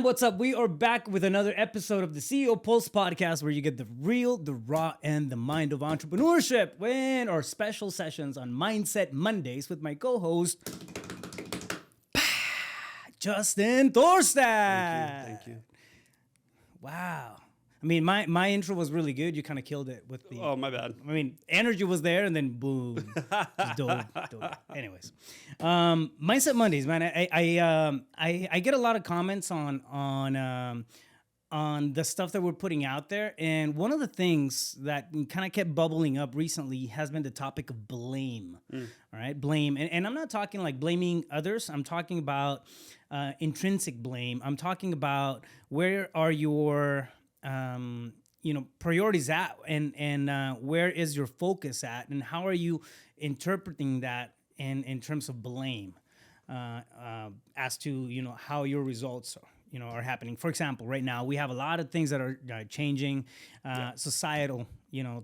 what's up? We are back with another episode of the CEO Pulse podcast where you get the real, the raw, and the mind of entrepreneurship in our special sessions on Mindset Mondays with my co-host, Justin Thorstad. Thank you. Wow. I mean, my intro was really good. You kind of killed it with the... Oh, my bad. I mean, energy was there, and then boom. Just dope. Anyways. Mindset Mondays, man. I get a lot of comments on the stuff that we're putting out there. And one of the things that kind of kept bubbling up recently has been the topic of blame. All right? Blame. And I'm not talking like blaming others. I'm talking about intrinsic blame. I'm talking about where are your... priorities at and where is your focus at and how are you interpreting that in terms of blame as to, how your results, are happening. For example, right now we have a lot of things that are changing, societal,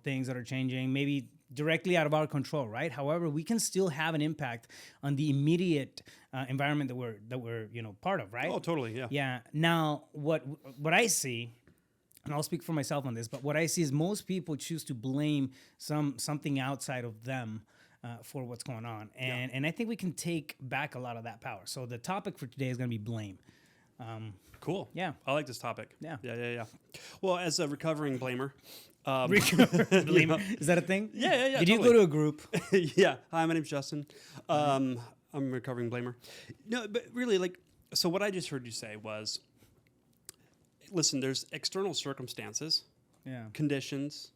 things that are changing, maybe directly out of our control, right? However, we can still have an impact on the immediate environment that we're part of, right? Oh, totally, yeah. Yeah. Now, what I see, and I'll speak for myself on this, but what I see is most people choose to blame something outside of them for what's going on. And I think we can take back a lot of that power. So the topic for today is going to be blame. Cool. Yeah. I like this topic. Yeah. Yeah. Well, as a recovering blamer. Is that a thing? Yeah. Did you go to a group? Yeah. Hi, my name's Justin. I'm a recovering blamer. No, but really, so what I just heard you say was, listen, there's external circumstances, conditions,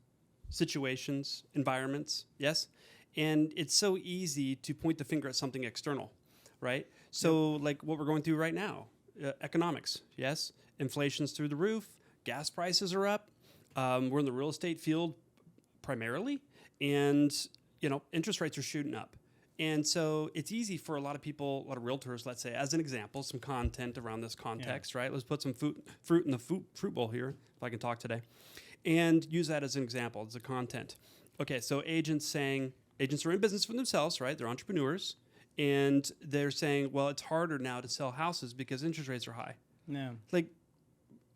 situations, environments, yes? And it's so easy to point the finger at something external, right? So like what we're going through right now, economics, yes? Inflation's through the roof, gas prices are up, we're in the real estate field primarily, and interest rates are shooting up. And so it's easy for a lot of people, a lot of realtors, let's say, as an example, some content around this context, right? Let's put some fruit in the fruit bowl here, if I can talk today, and use that as an example, as a content. Okay, so agents are in business for themselves, right? They're entrepreneurs, and they're saying, well, it's harder now to sell houses because interest rates are high. Yeah.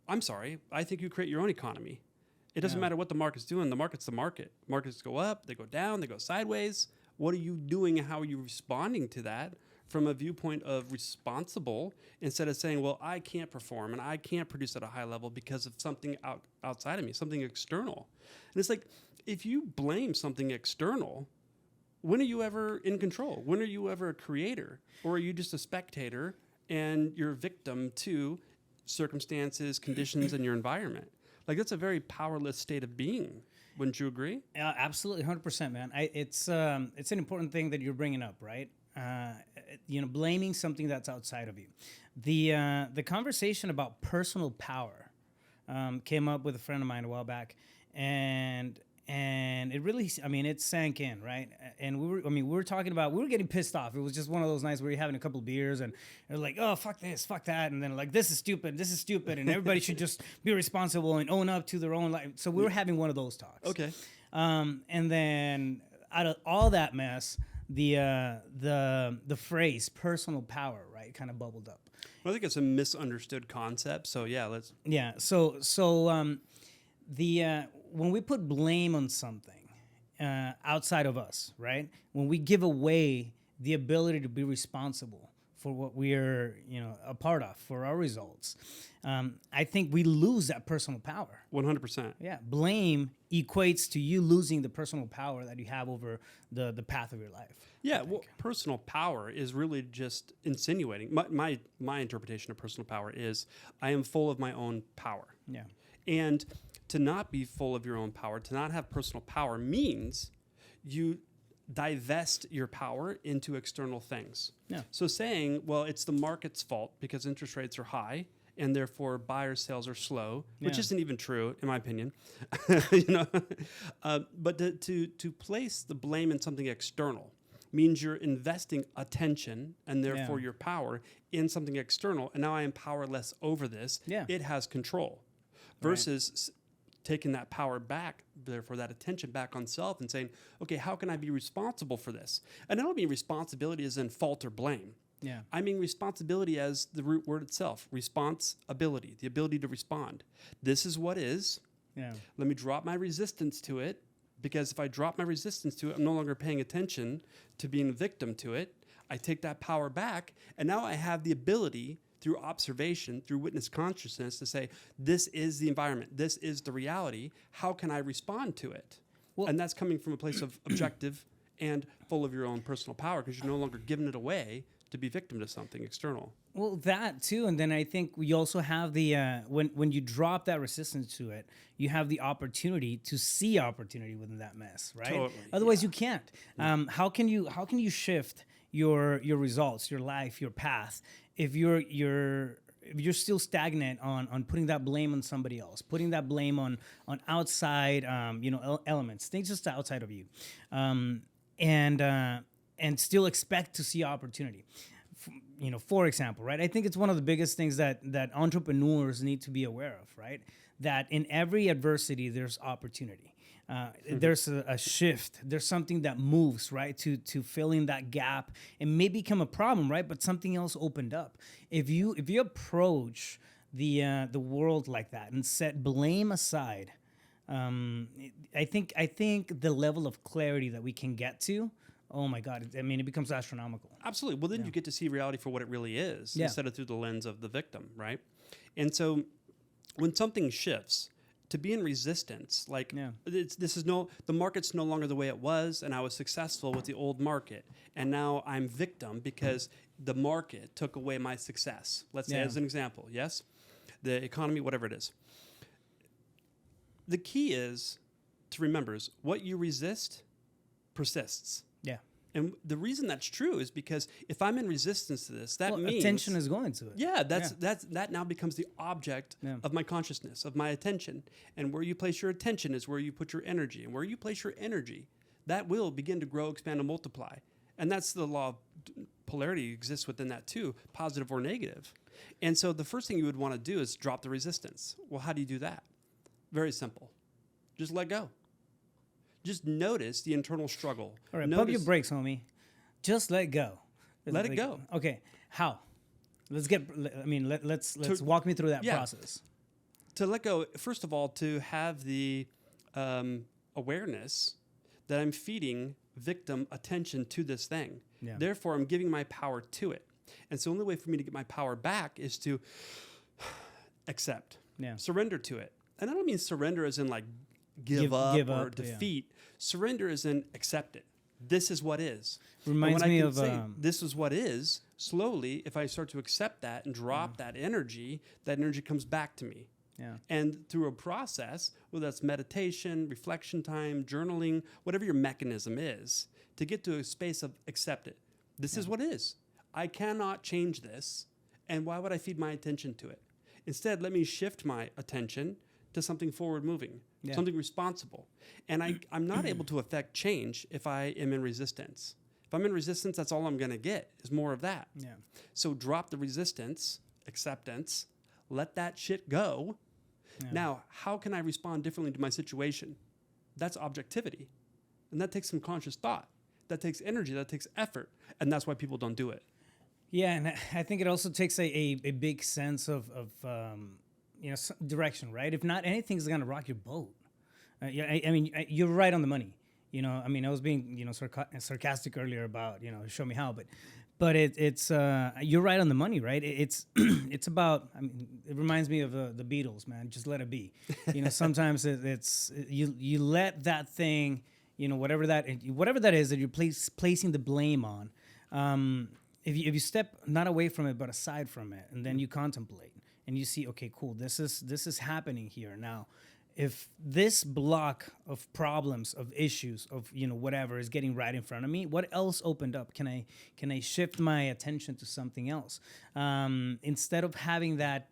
I'm sorry, I think you create your own economy. It doesn't matter what the market's doing. The market's the market. Markets go up, they go down, they go sideways. What are you doing and how are you responding to that from a viewpoint of responsible instead of saying, well, I can't perform and I can't produce at a high level because of something outside of me, something external. And it's like, if you blame something external, when are you ever in control? When are you ever a creator? Or are you just a spectator and you're a victim to circumstances, conditions, and your environment? That's a very powerless state of being. Wouldn't you agree? Absolutely, 100%, man. It's an important thing that you're bringing up, right? Blaming something that's outside of you. The conversation about personal power came up with a friend of mine a while back, and it really, it sank in, right? And we were talking about, we were getting pissed off. It was just one of those nights where you're having a couple of beers and you're like, oh, fuck this, fuck that. And then this is stupid, and everybody should just be responsible and own up to their own life. So we were having one of those talks. Okay. And then out of all that mess, the phrase personal power, right, kind of bubbled up. Well, I think it's a misunderstood concept. So let's. Yeah. So when we put blame on something outside of us, right? When we give away the ability to be responsible for what we are, a part of, for our results, I think we lose that personal power. 100%. Yeah. Blame equates to you losing the personal power that you have over the path of your life. Yeah. Well, personal power is really just insinuating. My interpretation of personal power is I am full of my own power. Yeah. And to not be full of your own power, to not have personal power means you divest your power into external things. Yeah. So saying, well, it's the market's fault because interest rates are high and therefore buyer sales are slow, which isn't even true in my opinion. But to place the blame in something external means you're investing attention and therefore your power in something external. And now I am powerless over this. Yeah. It has control versus taking that power back, therefore that attention back on self and saying, okay, how can I be responsible for this? And I don't mean responsibility as in fault or blame. Yeah. I mean responsibility as the root word itself. Responsibility, the ability to respond. This is what is. Yeah. Let me drop my resistance to it, because if I drop my resistance to it, I'm no longer paying attention to being a victim to it. I take that power back, and now I have the ability through observation, through witness consciousness, to say, this is the environment, this is the reality. How can I respond to it? Well, and that's coming from a place of objective and full of your own personal power, because you're no longer giving it away to be victim to something external. Well, that too, and then I think we also have the when you drop that resistance to it, you have the opportunity to see opportunity within that mess, right? Totally, Otherwise, you can't. How can you shift your results, your life, your path if you're still stagnant on putting that blame on somebody else, putting that blame on outside elements, things just outside of you, and still expect to see opportunity. For example, right? I think it's one of the biggest things that entrepreneurs need to be aware of, right? That in every adversity, there's opportunity. There's a shift. There's something that moves, right? To fill in that gap. It may become a problem, right? But something else opened up. If you approach the world like that and set blame aside, I think the level of clarity that we can get to, oh my God, it becomes astronomical. Absolutely. Well, then you get to see reality for what it really is instead of through the lens of the victim, right? And so when something shifts, to be in resistance, the market's no longer the way it was, and I was successful with the old market, and now I'm victim because the market took away my success. Let's say as an example, yes? The economy, whatever it is. The key is to remember is what you resist persists. Yeah. And the reason that's true is because if I'm in resistance to this, that means attention is going to it. Yeah, that now becomes the object of my consciousness, of my attention. And where you place your attention is where you put your energy. And where you place your energy, that will begin to grow, expand, and multiply. And that's the law of polarity exists within that too, positive or negative. And so the first thing you would want to do is drop the resistance. Well, how do you do that? Very simple. Just let go. Just notice the internal struggle. All right, pump your brakes, homie. Just let go. Let it go. Okay, how? Let's walk me through that process. To let go, first of all, to have the awareness that I'm feeding victim attention to this thing. Yeah. Therefore, I'm giving my power to it. And so the only way for me to get my power back is to accept, surrender to it. And I don't mean surrender as in like give up or defeat. Yeah. Surrender is in accept it. This is what is. Reminds me of this is what is. Slowly, if I start to accept that and drop that energy comes back to me. Yeah. And through a process, whether that's meditation, reflection time, journaling, whatever your mechanism is, to get to a space of accept it. This is what is. I cannot change this, and why would I feed my attention to it? Instead, let me shift my attention to something forward-moving, something responsible. And I'm not able to affect change if I am in resistance. If I'm in resistance, that's all I'm going to get is more of that. Yeah. So drop the resistance, acceptance, let that shit go. Yeah. Now, how can I respond differently to my situation? That's objectivity. And that takes some conscious thought. That takes energy, that takes effort. And that's why people don't do it. Yeah, and I think it also takes a big sense of direction, right? If not, anything's going to rock your boat. You're right on the money. I was being, sarcastic earlier about, show me how, but it's you're right on the money, right? It's about, it reminds me of the Beatles, man. Just let it be. Sometimes it's you let that thing, whatever that is that you're placing the blame on. If you step not away from it but aside from it, and then you contemplate and you see, okay, cool, this is happening here now. If this block of problems, of issues, of whatever is getting right in front of me, what else opened up? Can I shift my attention to something else instead of having that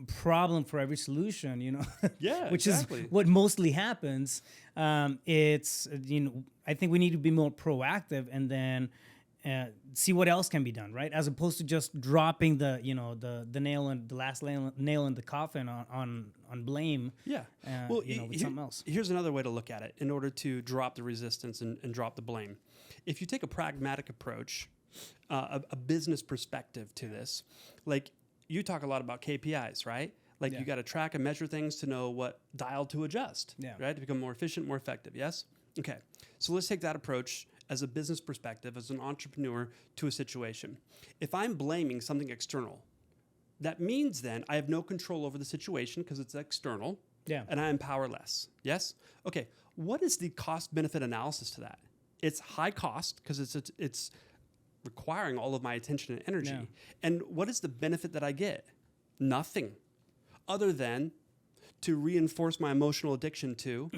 problem for every solution? Yeah, which exactly. is what mostly happens. It's I think we need to be more proactive, and then see what else can be done, right? As opposed to just dropping the nail and the last nail in the coffin on blame. Yeah. With something else. Here's another way to look at it in order to drop the resistance and drop the blame. If you take a pragmatic approach, a business perspective to this, like you talk a lot about KPIs, right? Like you got to track and measure things to know what dial to adjust, right? To become more efficient, more effective. Yes. Okay. So let's take that approach as a business perspective, as an entrepreneur to a situation. If I'm blaming something external, that means then I have no control over the situation because it's external, and I am powerless. Yes? Okay, what is the cost-benefit analysis to that? It's high cost because it's requiring all of my attention and energy. Yeah. And what is the benefit that I get? Nothing, other than to reinforce my emotional addiction to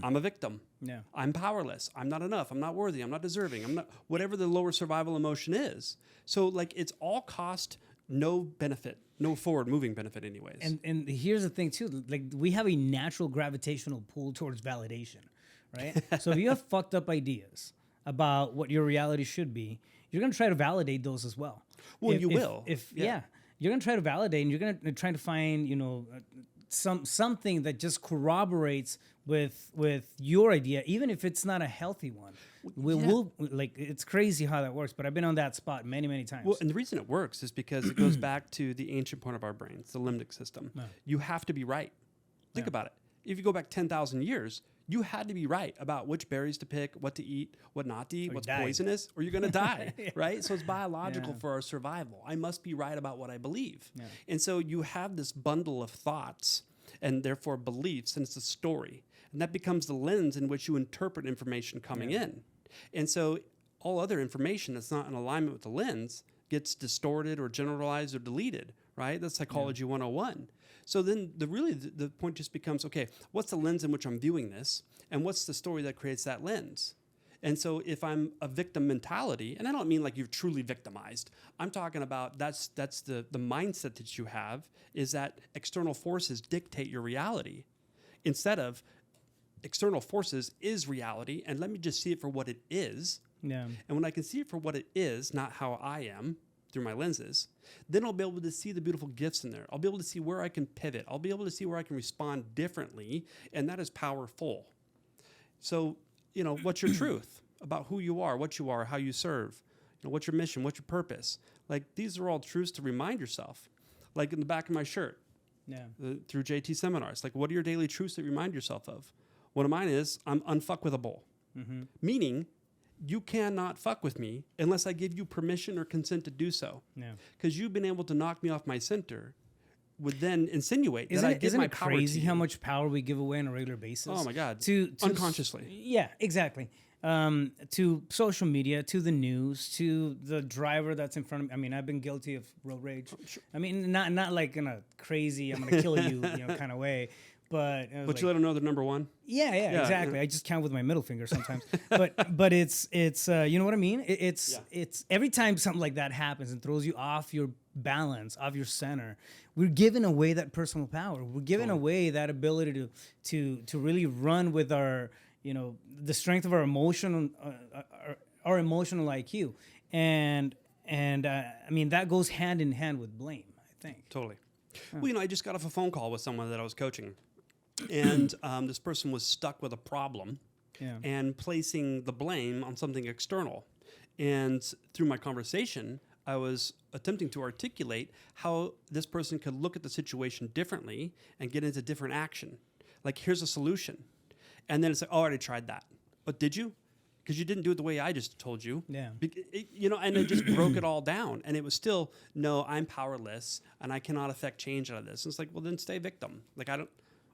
I'm a victim. Yeah. I'm powerless. I'm not enough. I'm not worthy. I'm not deserving. I'm not whatever the lower survival emotion is. So like it's all cost, no benefit, no forward moving benefit anyways. And here's the thing too, like we have a natural gravitational pull towards validation, right? So if you have fucked up ideas about what your reality should be, you're going to try to validate those as well. Well, you're going to try to validate and you're going to try to find, something that just corroborates with your idea, even if it's not a healthy one. We'll it's crazy how that works, but I've been on that spot many, many times. Well, and the reason it works is because it goes back to the ancient part of our brains, the limbic system. No. You have to be right. Think about it. If you go back 10,000 years, you had to be right about which berries to pick, what to eat, what not to eat, what's poisonous, or you're going to die, right? So it's biological for our survival. I must be right about what I believe. Yeah. And so you have this bundle of thoughts and therefore beliefs, and it's a story. And that becomes the lens in which you interpret information coming in. And so all other information that's not in alignment with the lens gets distorted or generalized or deleted, right? That's psychology 101. So then the point just becomes, okay, what's the lens in which I'm viewing this? And what's the story that creates that lens? And so if I'm a victim mentality, and I don't mean like you're truly victimized, I'm talking about that's the mindset that you have is that external forces dictate your reality instead of external forces is reality, and let me just see it for what it is. Yeah. And when I can see it for what it is, not how I am, through my lenses, then I'll be able to see the beautiful gifts in there. I'll be able to see where I can pivot. I'll be able to see where I can respond differently, and that is powerful. So, what's your truth about who you are, what you are, how you serve? What's your mission? What's your purpose? Like, these are all truths to remind yourself. Like in the back of my shirt, through JT seminars. Like, what are your daily truths that you remind yourself of? One of mine is, I'm unfuckwithable. Mm-hmm. Meaning, you cannot fuck with me unless I give you permission or consent to do so. Yeah. Because you've been able to knock me off my center would then insinuate that I give my power to you. Isn't it crazy how much power we give away on a regular basis? Oh my God. Unconsciously. Yeah, exactly. To social media, to the news, to the driver that's in front of me. I mean, I've been guilty of road rage. Sure. I mean, not like in a crazy, I'm going to kill you, kind of way. But you let them know they're number one. Yeah, exactly. Yeah. I just count with my middle finger sometimes. but it's you know what I mean? It's every time something like that happens and throws you off your balance, off your center, we're giving away that personal power. We're giving away that ability to really run with our the strength of our emotional IQ, and I mean that goes hand in hand with blame. I think totally. Huh. Well, I just got off a phone call with someone that I was coaching. And this person was stuck with a problem and placing the blame on something external. And through my conversation, I was attempting to articulate how this person could look at the situation differently and get into different action. Like, here's a solution. And then it's like, oh, I already tried that. But did you? Because you didn't do it the way I just told you. Yeah. And it just broke it all down. And it was still, no, I'm powerless and I cannot affect change out of this. And it's like, well, then stay victim. Like,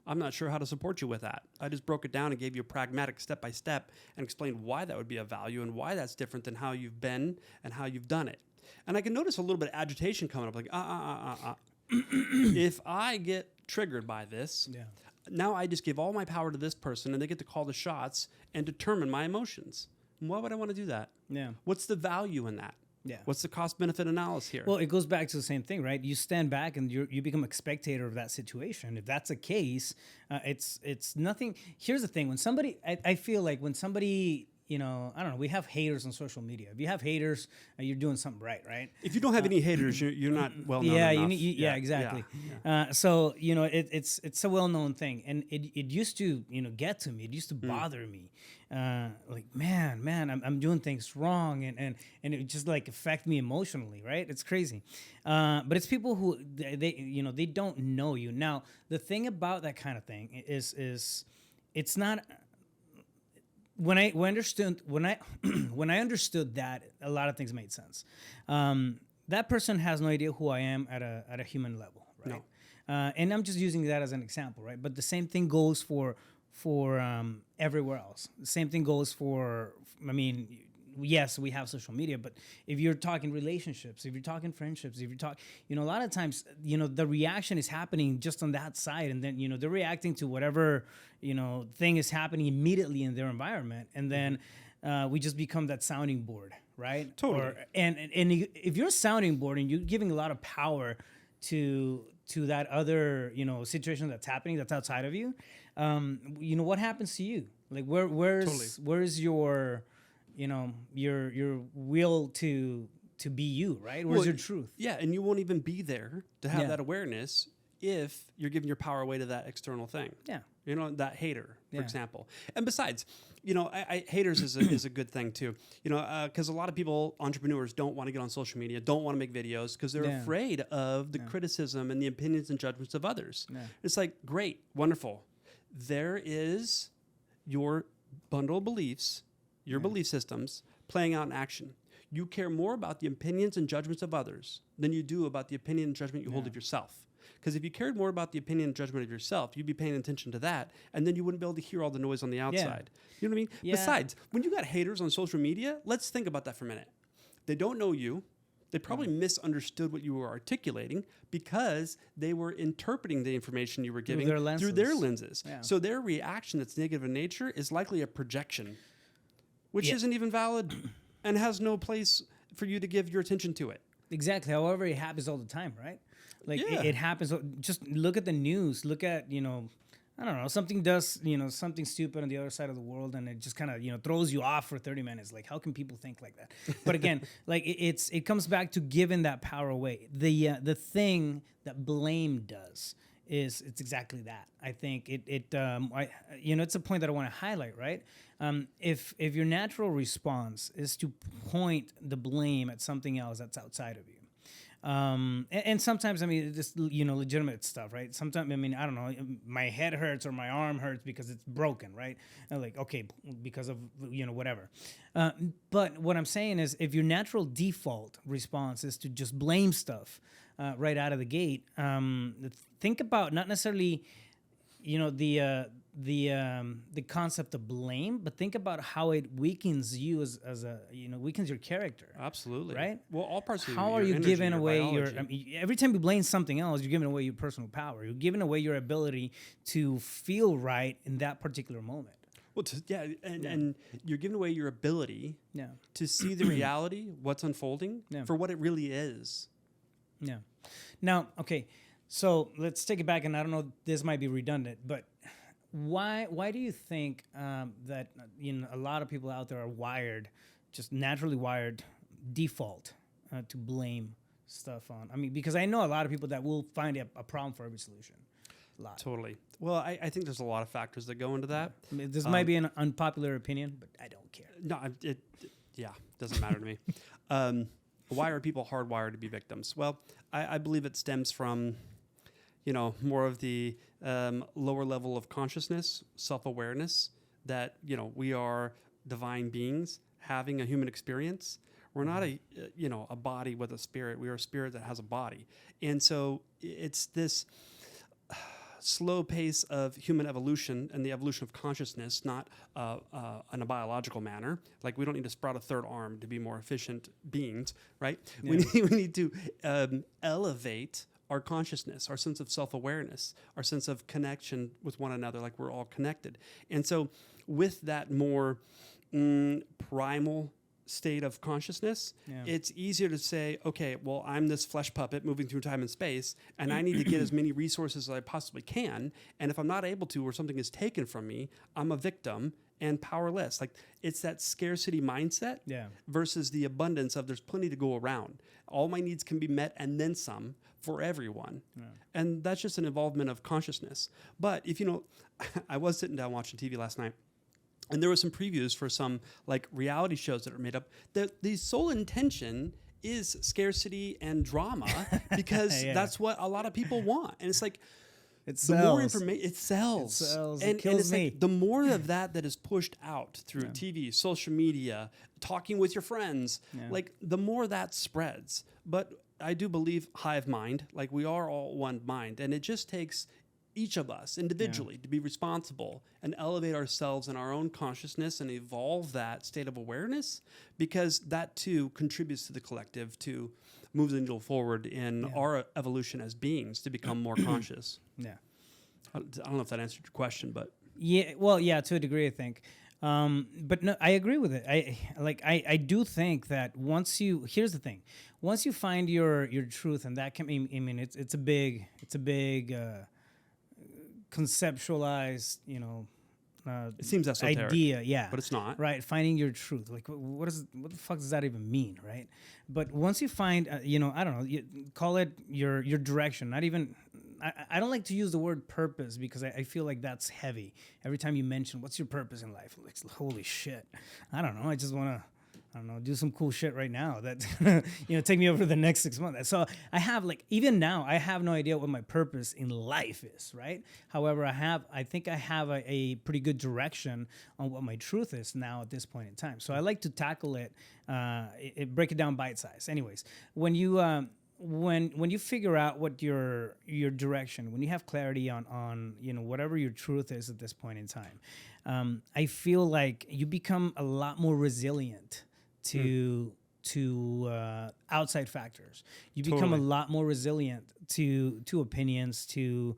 I'm not sure how to support you with that. I just broke it down and gave you a pragmatic step-by-step and explained why that would be of value and why that's different than how you've been and how you've done it. And I can notice a little bit of agitation coming up, like, If I get triggered by this, now I just give all my power to this person and they get to call the shots and determine my emotions. Why would I want to do that? Yeah. What's the value in that? Yeah. What's the cost-benefit analysis here? Well, it goes back to the same thing, right? You stand back and you become a spectator of that situation. If that's the case, it's nothing. Here's the thing: when somebody, I feel like when somebody I don't know. We have haters on social media. If you have haters, you're doing something right? If you don't have any haters, you're not well known Yeah, enough. exactly. Yeah. So it's a well-known thing, and it used to get to me. It used to bother me. Like man, I'm doing things wrong, and it just like affect me emotionally, right? It's crazy. But it's people who they don't know you. Now the thing about that kind of thing is it's not. When I understood when I understood that, a lot of things made sense. That person has no idea who I am at a human level, right? No. And I'm just using that as an example, right? But the same thing goes for everywhere else. The same thing goes for. I mean, yes, we have social media, but if you're talking relationships, if you're talking friendships, if you're talking, a lot of times, the reaction is happening just on that side, and then they're reacting to whatever thing is happening immediately in their environment, and then we just become that sounding board, right? Totally. And if you're a sounding board and you're giving a lot of power to that other situation that's happening that's outside of you, what happens to you? Like where's your your will to be you, right? Where's your truth? Yeah, and you won't even be there to have that awareness if you're giving your power away to that external thing. Yeah. That hater, for example. And besides, haters is a good thing too. Because a lot of people, entrepreneurs, don't want to get on social media, don't want to make videos because they're afraid of the criticism and the opinions and judgments of others. Yeah. It's like, great, wonderful. There is your bundle of beliefs, your belief systems playing out in action. You care more about the opinions and judgments of others than you do about the opinion and judgment you hold of yourself. Because if you cared more about the opinion and judgment of yourself, you'd be paying attention to that, and then you wouldn't be able to hear all the noise on the outside. You know what I mean? Yeah. Besides, when you got haters on social media, let's think about that for a minute. They don't know you. They probably misunderstood what you were articulating because they were interpreting the information you were giving through their lenses. Yeah. So their reaction that's negative in nature is likely a projection, which isn't even valid and has no place for you to give your attention to it. Exactly. However, it happens all the time, right? Like it happens. Just look at the news. Look at, I don't know, something does, something stupid on the other side of the world, and it just kind of, throws you off for 30 minutes. Like, how can people think like that? But again, like it comes back to giving that power away. The thing that blame does is it's exactly that. I think it's a point that I want to highlight, right? If your natural response is to point the blame at something else that's outside of you. And sometimes, I mean, just, legitimate stuff, right? Sometimes, I mean, I don't know, my head hurts or my arm hurts because it's broken, right? And like, okay, because of, whatever. But what I'm saying is if your natural default response is to just blame stuff right out of the gate, think about not necessarily, the concept of blame, but think about how it weakens you as a weakens your character. Absolutely. Right? Well, all parts of how are you giving away every time you blame something else, you're giving away your personal power. You're giving away your ability to feel right in that particular moment. Well, and you're giving away your ability to see the reality, what's unfolding, for what it really is. Yeah. Now, okay, so let's take it back, and I don't know, this might be redundant, but why do you think that a lot of people out there are wired, just naturally wired, default to blame stuff on? I mean, because I know a lot of people that will find a problem for every solution. A lot. Totally. Well, I think there's a lot of factors that go into that. I mean, this might be an unpopular opinion, but I don't care. No, it doesn't matter to me. Why are people hardwired to be victims? Well, I believe it stems from, more of the lower level of consciousness, self-awareness, that, we are divine beings having a human experience. We're not a body with a spirit. We are a spirit that has a body. And so it's this slow pace of human evolution and the evolution of consciousness, not in a biological manner. Like, we don't need to sprout a third arm to be more efficient beings, right? Yeah. We need to elevate our consciousness, our sense of self-awareness, our sense of connection with one another, like we're all connected. And so with that more primal state of consciousness, it's easier to say, okay, well, I'm this flesh puppet moving through time and space, and I need to get as many resources as I possibly can. And if I'm not able to, or something is taken from me, I'm a victim, and powerless. Like it's that scarcity mindset versus the abundance of there's plenty to go around. All my needs can be met and then some for everyone. Yeah. And that's just an involvement of consciousness. But if you know, I was sitting down watching TV last night, and there were some previews for some like reality shows that are made up. The sole intention is scarcity and drama because that's what a lot of people want. And it's like, it the more information, it sells. It sells. And it kills it's me. like the more of that is pushed out through TV, social media, talking with your friends, like the more that spreads. But I do believe hive mind, like we are all one mind. And it just takes each of us individually to be responsible and elevate ourselves in our own consciousness and evolve that state of awareness, because that too contributes to the collective to move the needle forward in our evolution as beings to become more conscious. Yeah. I don't know if that answered your question, but yeah, well, yeah, to a degree, I think. But no, I agree with it. I do think that here's the thing, once you find your truth, and that can be, I mean, it's a big conceptualized, it seems esoteric idea, but it's not, right? Finding your truth, like what the fuck does that even mean, right? But once you find, I don't know, you call it your direction. Not even, I don't like to use the word purpose because I feel like that's heavy. Every time you mention what's your purpose in life, like holy shit, I don't know. I just want to, do some cool shit right now that's take me over the next 6 months. So I have even now, I have no idea what my purpose in life is, right? However, I think I have a pretty good direction on what my truth is now at this point in time. So I like to tackle it, break it down bite size. Anyways, when you figure out what your direction, when you have clarity on whatever your truth is at this point in time, I feel like you become a lot more resilient to outside factors. You become a lot more resilient to opinions, to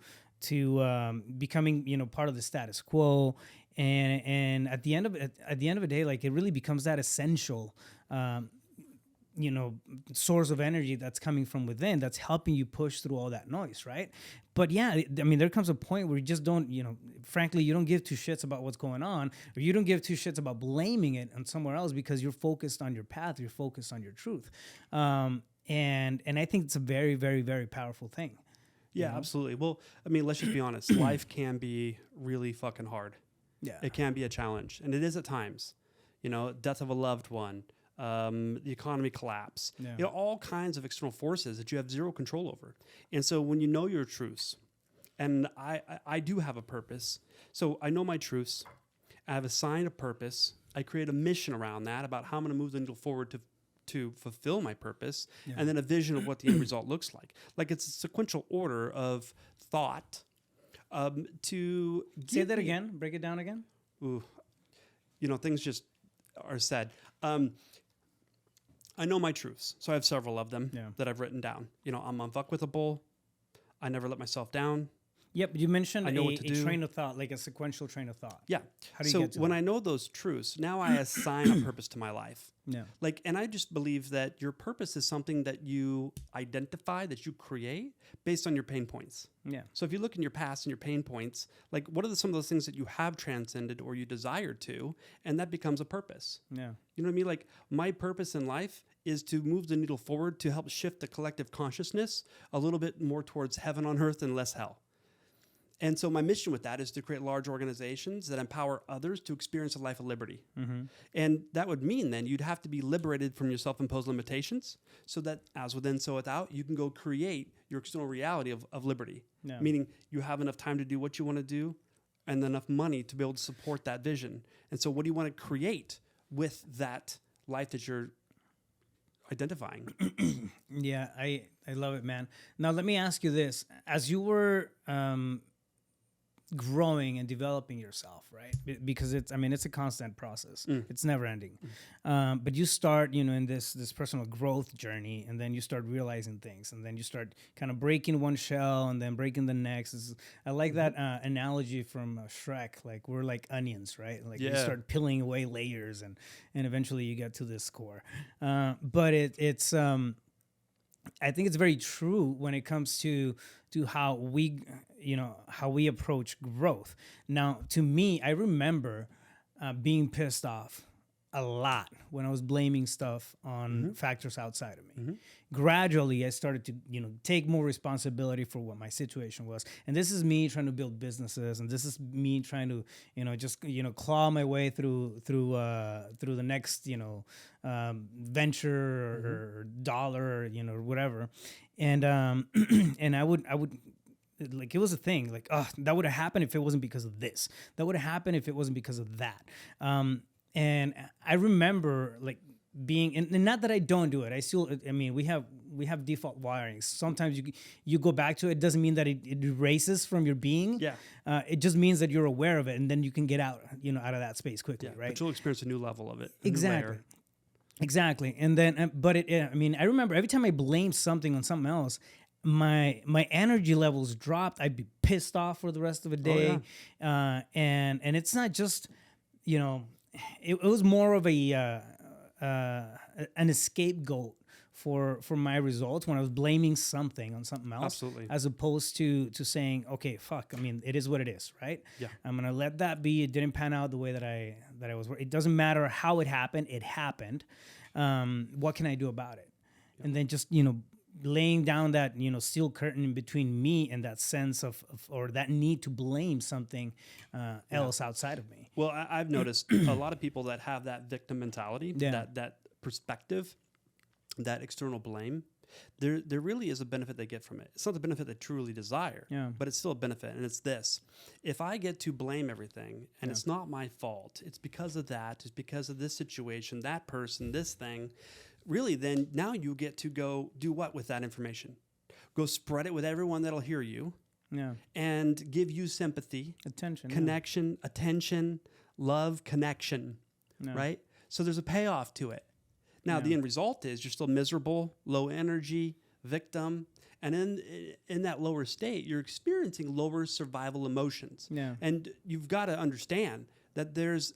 becoming part of the status quo, and at the end of the day, like it really becomes that essential source of energy that's coming from within that's helping you push through all that noise, right? But yeah, I mean, there comes a point where you just don't, frankly, you don't give two shits about what's going on, or you don't give two shits about blaming it on somewhere else because you're focused on your path, you're focused on your truth. And I think it's a very, very, very powerful thing. Yeah, absolutely. Well, I mean, let's just be honest. Life can be really fucking hard. Yeah. It can be a challenge, and it is at times. Death of a loved one, the economy collapse, all kinds of external forces that you have zero control over. And so when you know your truths, and I do have a purpose, so I know my truths, I have assigned a purpose, I create a mission around that about how I'm going to move the needle forward to fulfill my purpose, and then a vision of what the end result looks like. Like it's a sequential order of thought to say that again, break it down again. Ooh, things just are said. I know my truths, so I have several of them that I've written down. I'm unfuckwithable. I never let myself down. Yep, you mentioned a do. train of thought, like a sequential train of thought. Yeah. How do you get to when that? I know those truths, now I assign a purpose to my life. Yeah. And I just believe that your purpose is something that you identify, that you create based on your pain points. Yeah. So if you look in your past and your pain points, like what are some of those things that you have transcended or you desire to, and that becomes a purpose. Yeah. You know what I mean? Like my purpose in life is to move the needle forward to help shift the collective consciousness a little bit more towards heaven on earth and less hell. And so my mission with that is to create large organizations that empower others to experience a life of liberty. Mm-hmm. And that would mean then you'd have to be liberated from your self-imposed limitations so that as within, so without, you can go create your external reality of liberty. Yeah. Meaning you have enough time to do what you want to do and enough money to be able to support that vision. And so what do you want to create with that life that you're identifying? Yeah, I love it, man. Now, let me ask you this. As you were growing and developing yourself, right? Because it's a constant process. It's never ending. But you start, in this personal growth journey, and then you start realizing things, and then you start kind of breaking one shell and then breaking the next. I like that analogy from Shrek. Like we're like onions, right? Like you start peeling away layers, and eventually you get to this core. But it's I think it's very true when it comes to how we approach growth. Now, to me, I remember being pissed off a lot when I was blaming stuff on factors outside of me. Gradually, I started to, take more responsibility for what my situation was. And this is me trying to build businesses, and this is me trying to, just, claw my way through the next, venture or dollar, or whatever. And and I would like, it was a thing, like, oh, that would have happened if it wasn't because of this. That would have happened if it wasn't because of that. And I remember like being, and not that I don't do it. We have default wirings. Sometimes you go back to it. It doesn't mean that it erases from your being. Yeah. It just means that you're aware of it, and then you can get out of that space quickly, right? But you'll experience a new level of it. Exactly. And then, I remember every time I blamed something on something else, my energy levels dropped. I'd be pissed off for the rest of the day. And it's not just, it was more of an scapegoat for my results when I was blaming something on something else. Absolutely. As opposed to saying, okay, fuck, it is what it is, right? Yeah. I'm going to let that be. It didn't pan out the way that I was. It doesn't matter how it happened. It happened. What can I do about it? Yeah. And then just, laying down that, steel curtain in between me and that sense of or that need to blame something else outside of me. Well, I've noticed a lot of people that have that victim mentality, that perspective, that external blame, there really is a benefit they get from it. It's not the benefit they truly desire, but it's still a benefit. And it's this: if I get to blame everything and it's not my fault, it's because of that, it's because of this situation, that person, this thing, really, then now you get to go do what with that information? Go spread it with everyone that'll hear you, and give you sympathy, attention, connection, attention, love, connection, right? So there's a payoff to it. Now, the end result is you're still miserable, low energy, victim, and in that lower state, you're experiencing lower survival emotions. Yeah. And you've got to understand that there's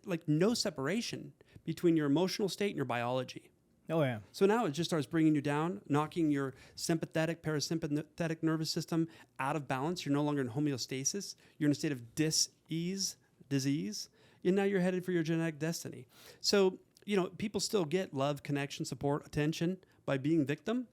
like no separation between your emotional state and your biology. Oh, yeah. So now it just starts bringing you down, knocking your sympathetic, parasympathetic nervous system out of balance. You're no longer in homeostasis. You're in a state of disease, and now you're headed for your genetic destiny. So, people still get love, connection, support, attention by being victim.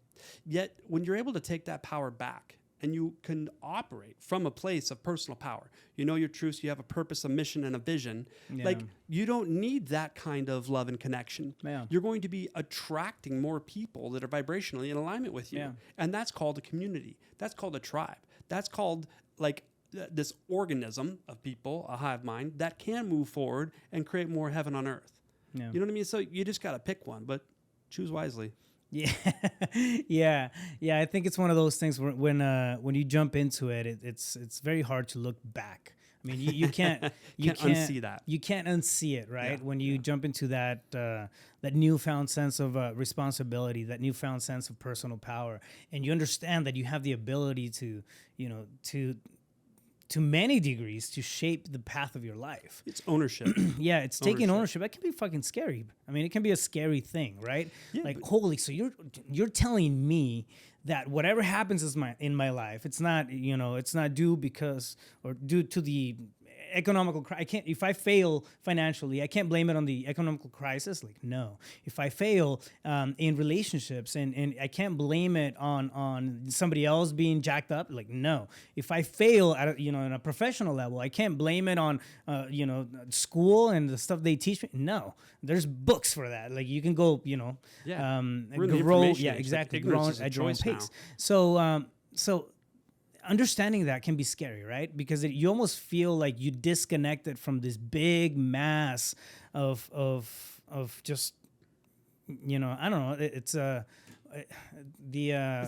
Yet when you're able to take that power back and you can operate from a place of personal power, you know your truths, you have a purpose, a mission, and a vision. Like, you don't need that kind of love and connection. You're going to be attracting more people that are vibrationally in alignment with you. And that's called a community. That's called a tribe. That's called like this organism of people, a hive mind, that can move forward and create more heaven on earth. You know what I mean? So you just got to pick one, but choose wisely. Yeah. I think it's one of those things when you jump into it, it's very hard to look back. You can't unsee that. You can't unsee it, right? Yeah, when you jump into that newfound sense of responsibility, that newfound sense of personal power, and you understand that you have the ability to many degrees to shape the path of your life. It's ownership. It's taking ownership. That can be fucking scary. It can be a scary thing, right? Yeah, like, holy, so you're telling me that whatever happens in my life, it's not due to the economical crisis. If I fail financially, I can't blame it on the economical crisis. Like, no. If I fail in relationships, and I can't blame it on somebody else being jacked up. Like, no. If I fail at in a professional level, I can't blame it on school and the stuff they teach me. No. There's books for that. Like, you can go grow. Yeah, exactly. Grow at your own pace. So understanding that can be scary, right? Because you almost feel like you disconnected from this big mass of just, I don't know. It's it's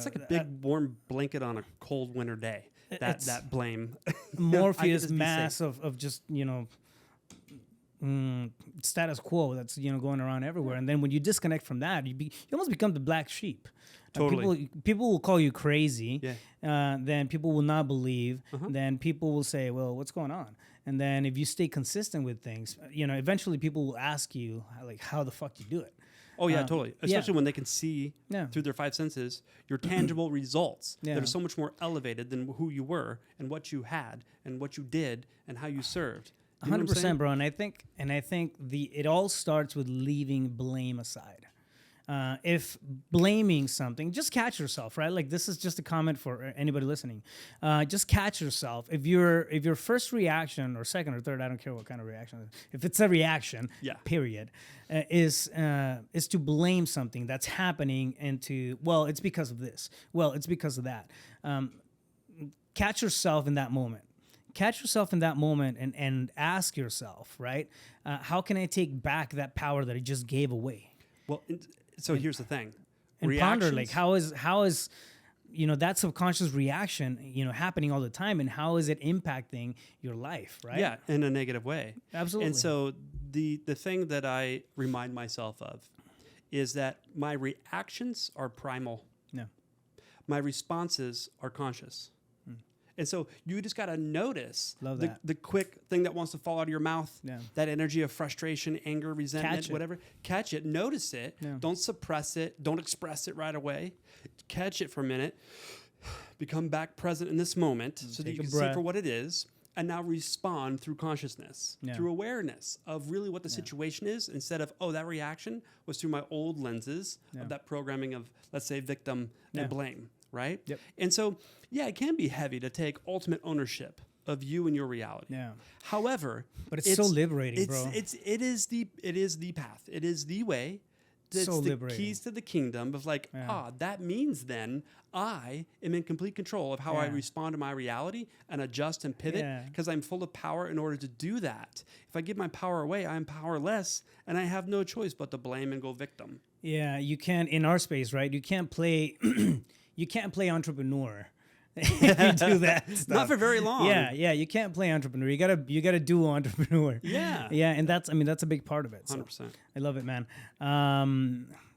like a big warm blanket on a cold winter day. That blame. Morpheus mass of just, status quo that's going around everywhere. And then when you disconnect from that, you almost become the black sheep. Totally. People will call you crazy. Then people will not believe. Then people will say, well, what's going on? And then if you stay consistent with things, eventually people will ask you, like, how the fuck do you do it? Oh, yeah, totally. Especially when they can see through their five senses your tangible results that are so much more elevated than who you were and what you had and what you did and how you served. You know what I'm saying? 100%, bro. And I think it all starts with leaving blame aside. If blaming something, just catch yourself, right? Like, this is just a comment for anybody listening. Just catch yourself. If your first reaction, or second or third, I don't care what kind of reaction, if it's a reaction, period, is to blame something that's happening into, well, it's because of this. Well, it's because of that. Catch yourself in that moment. Catch yourself in that moment and ask yourself, right? How can I take back that power that I just gave away? Well, so here's the thing. And ponder, like, how is that subconscious reaction, happening all the time, and how is it impacting your life, right? Yeah, in a negative way. Absolutely. And so the thing that I remind myself of is that my reactions are primal. Yeah. My responses are conscious. And so you just got to notice the quick thing that wants to fall out of your mouth, that energy of frustration, anger, resentment, whatever. Catch it, notice it. Yeah. Don't suppress it. Don't express it right away. Catch it for a minute. Become back present in this moment so that you can see it for what it is. And now respond through consciousness, through awareness of really what the situation is, instead of, that reaction was through my old lenses of that programming of, let's say, victim and blame. Right? Yep. And so, it can be heavy to take ultimate ownership of you and your reality. Yeah. However, but it's so liberating, bro. It is the path. It is the way. It's so the liberating. Keys to the kingdom of like, that means then I am in complete control of how I respond to my reality and adjust and pivot because I'm full of power in order to do that. If I give my power away, I'm powerless and I have no choice but to blame and go victim. Yeah, you can't, in our space, right? You can't play you can't play entrepreneur if you do that stuff. Not for very long. Yeah, you can't play entrepreneur. You gotta do entrepreneur. Yeah. Yeah, and that's a big part of it. 100%. So I love it, man.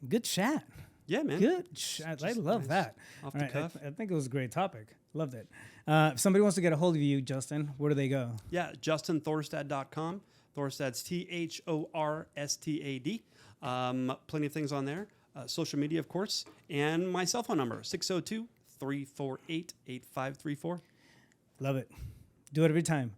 Good chat. Yeah, man. Good chat. I love that. Off the cuff. I think it was a great topic. Loved it. If somebody wants to get a hold of you, Justin, where do they go? Yeah, JustinThorstad.com. Thorstad's THORSTAD. Plenty of things on there. Social media, of course, and my cell phone number, 602-348-8534. Love it. Do it every time.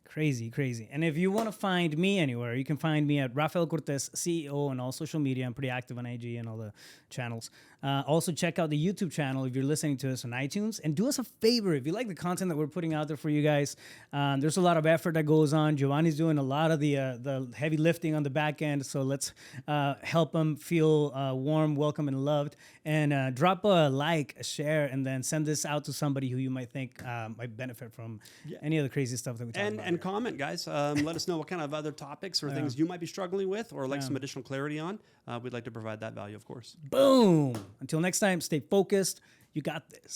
Crazy. And if you want to find me anywhere, you can find me at Rafael Cortez, CEO, on all social media. I'm pretty active on IG and all the channels. Also, check out the YouTube channel if you're listening to us on iTunes. And do us a favor, if you like the content that we're putting out there for you guys, there's a lot of effort that goes on. Giovanni's doing a lot of the heavy lifting on the back end. So let's help him feel warm, welcome, and loved. And drop a like, a share, and then send this out to somebody who you might think might benefit from any of the crazy stuff that we talk about. And comment, guys. Let us know what kind of other topics or things you might be struggling with or like some additional clarity on. We'd like to provide that value, of course. Boom. Until next time, stay focused. You got this.